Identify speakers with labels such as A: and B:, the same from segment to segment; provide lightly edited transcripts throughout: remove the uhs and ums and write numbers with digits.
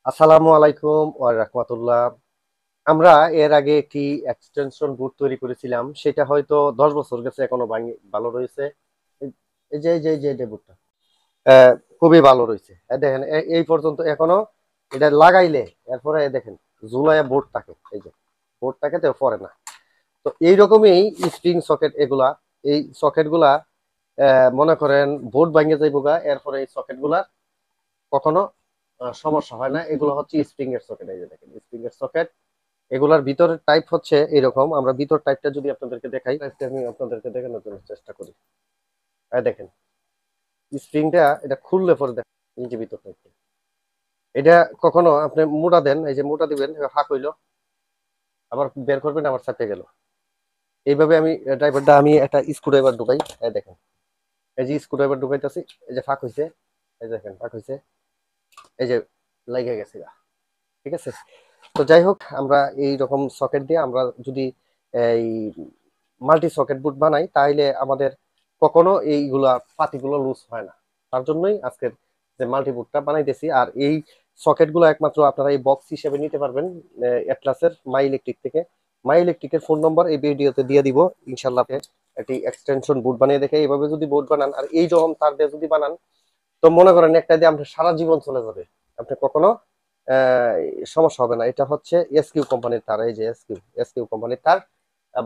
A: আসসালামু আলাইকুম ওয়া রাহমাতুল্লাহ। আমরা এর আগে একটি এক্সটেনশন বুট তৈরি করেছিলাম, সেটা হয়তো 10 বছর গেছে, এখনো ভালো রয়েছে। এই এই যে বুটটা আহ, খুবই ভালো রয়েছে। দেখেন এই পর্যন্ত এখনো এটা লাগাইলে এরপরে দেখেন জুলাই বোর্ড থাকে, এই যে বোর্ড থাকে তো পরে না। তো এইরকমই স্প্রিং সকেট এগুলা, এই সকেট গুলা মনে করেন বোর্ড ভাঙে যাইব গা, এরপরে এই সকেট গুলা কখনো সমস্যা হয় না। এগুলো হচ্ছে স্প্রিং এর সকেট, এই যে দেখেন স্প্রিং এর সকেট। এগুলার ভিতরের টাইপ হচ্ছে এরকম। আমরা ভিতর টাইপটা যদি আপনাদেরকে দেখাই, টাইপটা আমি আপনাদেরকে দেখানোর জন্য চেষ্টা করি। দেখেন স্প্রিংটা, এটা খুললে পরে দেখেন এই যে ভিতর টাইপটা। এটা কখনো আপনি মোটা দেন, এই যে মোটা দিবেন ফাঁক হইলো, আবার বের করবেন আবার চাপে গেল। এইভাবে আমি ড্রাইভারটা আমি একটা স্ক্রু ড্রাইভার ঢুকাই। দেখেন এই যে স্ক্রু ড্রাইভার ঢুকাইতেছি, এই যে ফাঁক হইছে, এই যে দেখেন ফাঁক হইছে, এই যে লাইগা গেছে গা। ঠিক আছে। তো যাই হোক, আমরা এই রকম সকেট দিয়ে আমরা যদি এই মাল্টি সকেট বুট বানাই, তাহলে আমাদের কখনো এইগুলা পাতিগুলো লুজ হয় না। তার জন্যই আজকের যে মাল্টি বুটটা বানাইতেছি। আর এই সকেট গুলো একমাত্র আপনারা এই বক্স হিসেবে নিতে পারবেন অ্যাটলাসের মাই ইলেকট্রিক থেকে। মাই ইলেকট্রিকের ফোন নম্বর এই ভিডিওতে দিয়ে দিব। ইনশাল্লাহ একটি এক্সটেনশন বুট বানিয়ে দেখে এইভাবে যদি বুট বানান আর এই রকম তার দিয়ে যদি বানান, তো মনে করেন একটা দিয়ে আপনার সারা জীবন চলে যাবে। আপনি কখনো আহ, সমস্যা হবে না। এটা হচ্ছে এসকিউ কোম্পানির তার, এই যে এসকিউ এসকিউ কোম্পানির তার।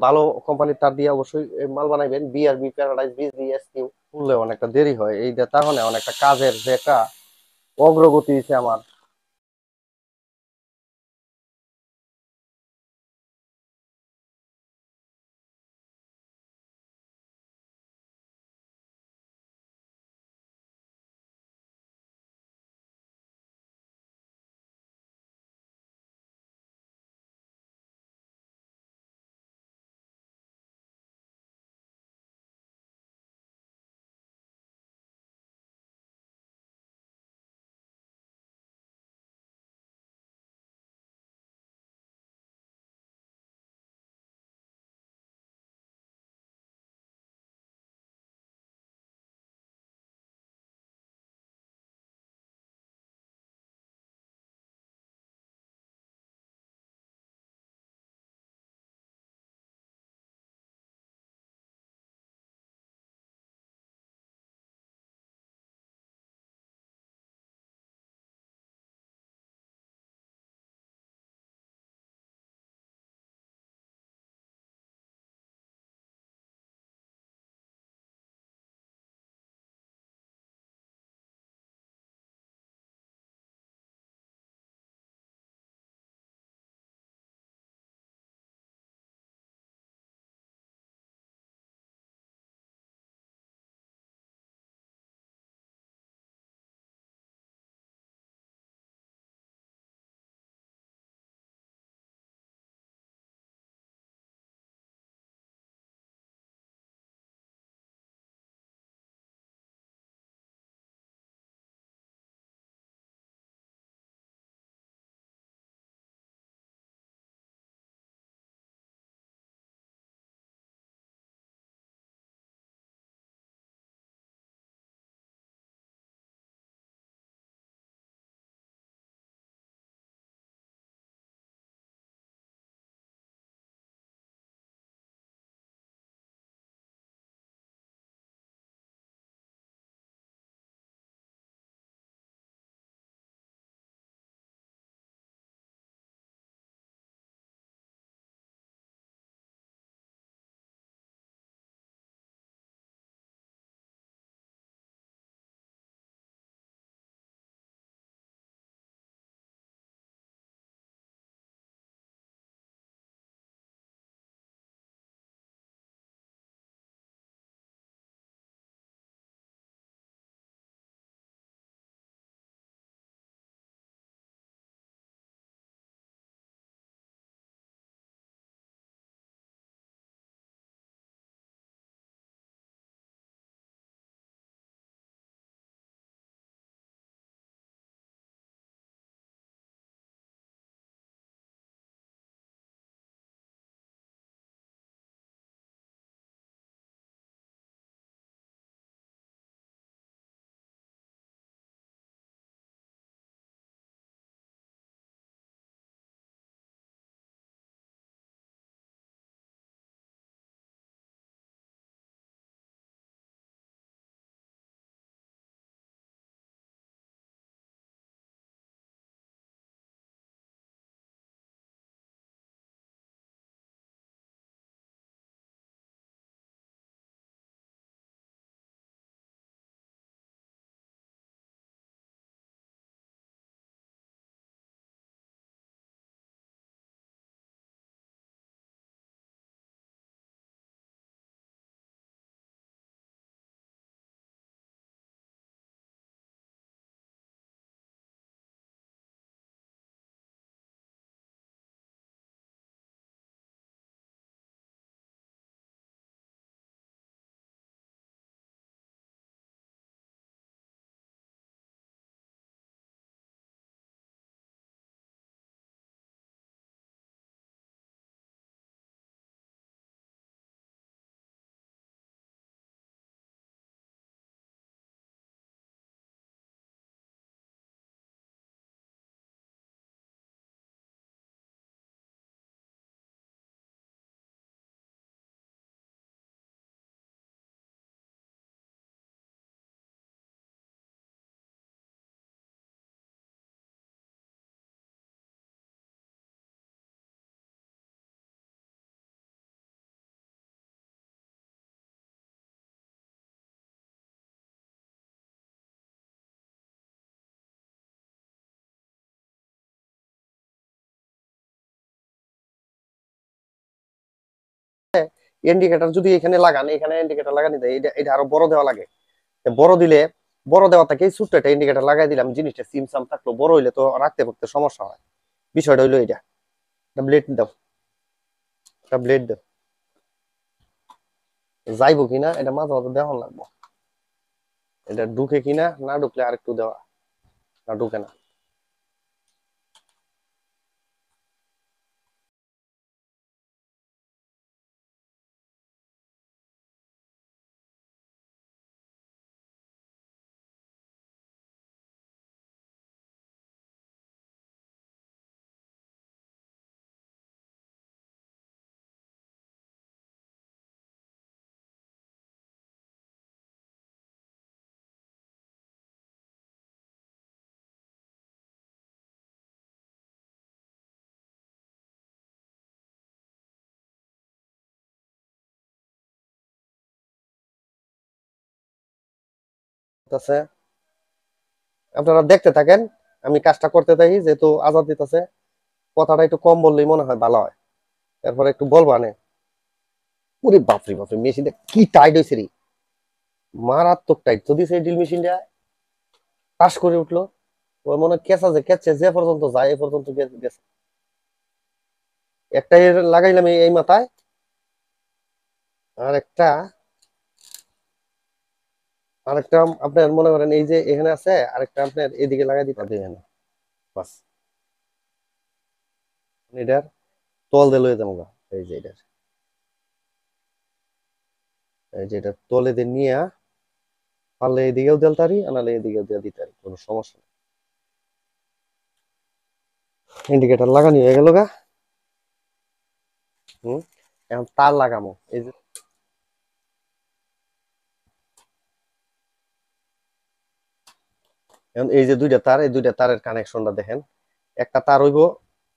A: ভালো কোম্পানির তার দিয়ে অবশ্যই মাল বানাইবেন। BRB, Paradise, BG, SQ. শুনলে অনেকটা দেরি হয়, এই যে তাহলে অনেকটা কাজের যে একটা অগ্রগতি হয়েছে আমার। ইন্ডিকেটর যদি এখানে লাগান, এখানে ইন্ডিকেটর লাগানি দেয়, এটা এটা আরো বড় দেওয়া লাগে। বড় দিলে, বড় দেওয়া থেকে ছোট্ট একটা ইন্ডিকেটর লাগাই দিলাম, জিনিসটা সিম সাম থাকলো, বড় হইলে তো রাখতে পড়তে সমস্যা হয়। বিষয়টা হইলো এটা। ব্লেড দাও, ব্লেড দাও, যাইবো কিনা এটা মাঝে মাঝে দেওয়া লাগবো। এটা ঢুকে কিনা, না ঢুকলে আরেকটু দেওয়া, না ঢুকে না। আছে, আপনারা দেখতে থাকেন, আমি কাজটা করতে থাকি, যেহেতু আজাদ দিতেছে, কথাটা একটু কম বললেই মনে হয় ভালো হয়। এরপরে একটু বলবা নে। ওরে বাপরে বাপরে, মেশিনটা কি টাইট হয়েছে রে, মারাত্মক টাইট তো দিছে এই ড্রিল মেশিনটা। টাস করে উঠলো, ওর মনে হয় কেঁচা যে কেচে যে পর্যন্ত যায় এ পর্যন্ত গেছে। একটা এর লাগাইলাম এই মাথায়, আর একটা, আরেকটা আপনার মনে করেন এই যে এখানে আছে, আরেকটা আপনার এদিকে লাগাই দিতে হবে এখানে। বাস, এটার তল দিয়ে লয়ে যাবো গা। এই যে এটার, এই যে এটা তলে দিয়ে নিয়ে, পারলে এদিকেও দিতে পারি, নাহলে এদিকেও দিয়ে দিতে পারি, কোনো সমস্যা নেই। ইন্ডিকেটর লাগানি হয়ে গেল গা। হুম, এখন তার লাগামো এই যে, এখন এই যে দুইটা তার, এই দুইটা তারের কানেকশনটা দেখেন। একটা তার হইব,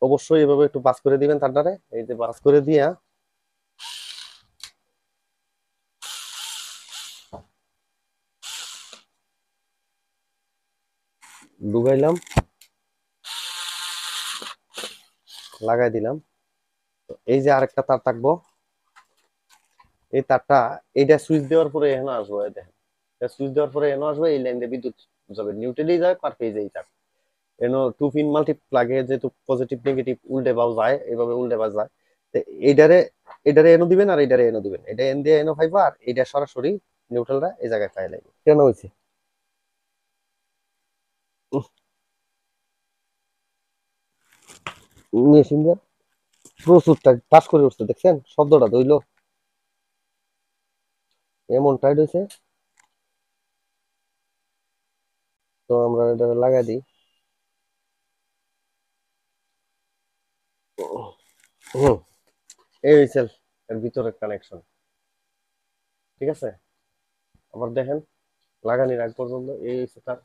A: অবশ্যই এভাবে একটু বাস করে দিবেন তারটারে, এই যে বাস করে দিয়া ডুবাইলাম, লাগাই দিলাম। এই যে আরেকটা তার থাকবো, এই তারটা, এইটা সুইচ দেওয়ার পরে এখানে আসবো, এই দেখেন, সুইচ দেওয়ার পরে এখানে আসবো, এই লাইন দিয়ে বিদ্যুৎ যাবে, নিউট্রালি যায়, পার ফেজেই যাবে। এনো টু পিন মাল্টি প্লাগে যেহেতু পজিটিভ নেগেটিভ উল্টে বাও যায়, এইভাবে উল্টে বাও যায়। তো এইটারে, এটারে এনো দিবেন আর এইটারে এনো দিবেন, এটা এন দিয়ে এনো পাইবা, আর এটা সরাসরি নিউট্রালটা এই জায়গায় পাই লাগবে। কেন হয়েছে মেশিন দিয়ে প্রচুরটা পাস করে উঠছে, দেখছেন শব্দটা দইলো, এমন টাইট হয়েছে। তো আমরা এটা লাগাই দিই। হুম, এই হয়েছে এর ভিতরের কানেকশন। ঠিক আছে, আবার দেখেন, লাগানির আগ পর্যন্ত এই হচ্ছে তার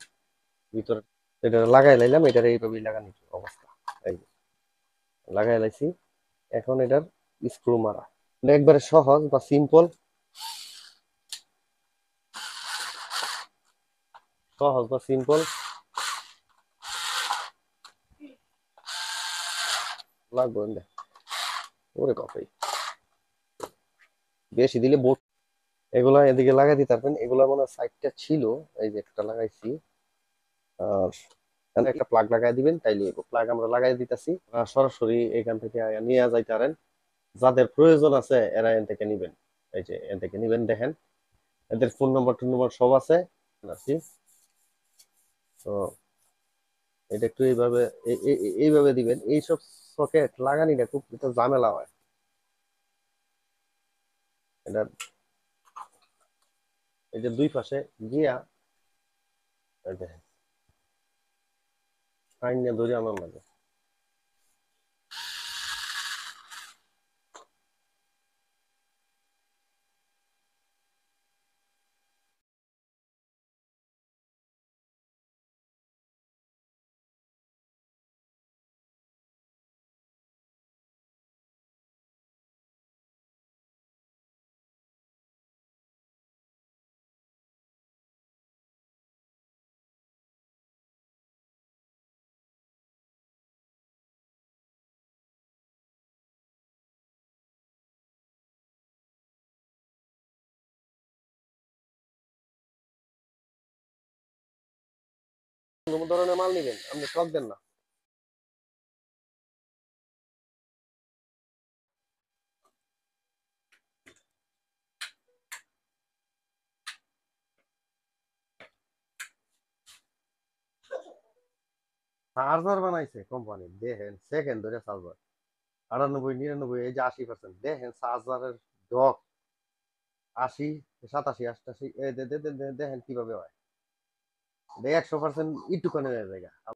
A: ভিতরে। এটা লাগাই লাইলাম, এটার এইভাবেই লাগানি অবস্থা। এই যে, লাগাই লাইছি, এখন এটার স্ক্রু মারা। এটা একবারে সহজ বা সিম্পল, সহজ বা সিম্পল লাগবে না। ওরে বাপরে, বেশি দিলে বোট। এগুলা এদিকে লাগাই দিতে পারবেন, এগুলা মনে হয় সাইডটা ছিল, এই যে একটা লাগাইছি। আর এখানে একটা প্লাগ লাগাই দিবেন, তাইলে প্লাগ আমরা লাগাই দিতেছি, সরাসরি এখান থেকে নিয়ে যাইতে পারেন। যাদের প্রয়োজন আছে এরা এখান থেকে নিবেন, এই যে এখান থেকে নিবেন, দেখেন এদের ফোন নম্বর টোন নম্বর সব আছে। আছি তো, এটা একটু এইভাবে এইভাবে দিবেন। এইসব সকেট লাগানিটা খুব একটা ঝামেলা হয়। এটা এই যে দুই পাশে গিয়া, এই দেখেন, আইন ধরে আনার লাগে। কোন ধরনের মাল নিবেন, আপনি টক দেন না। চার্জার বানাইছে কোম্পানি, দেখেন সেকেন্ড ধরে চার্জার 98 99, এই যে 80%, দেখেন চার্জারের ডক 80 87 88, দেখেন কিভাবে হয়, 100% একটু কমে জায়গা।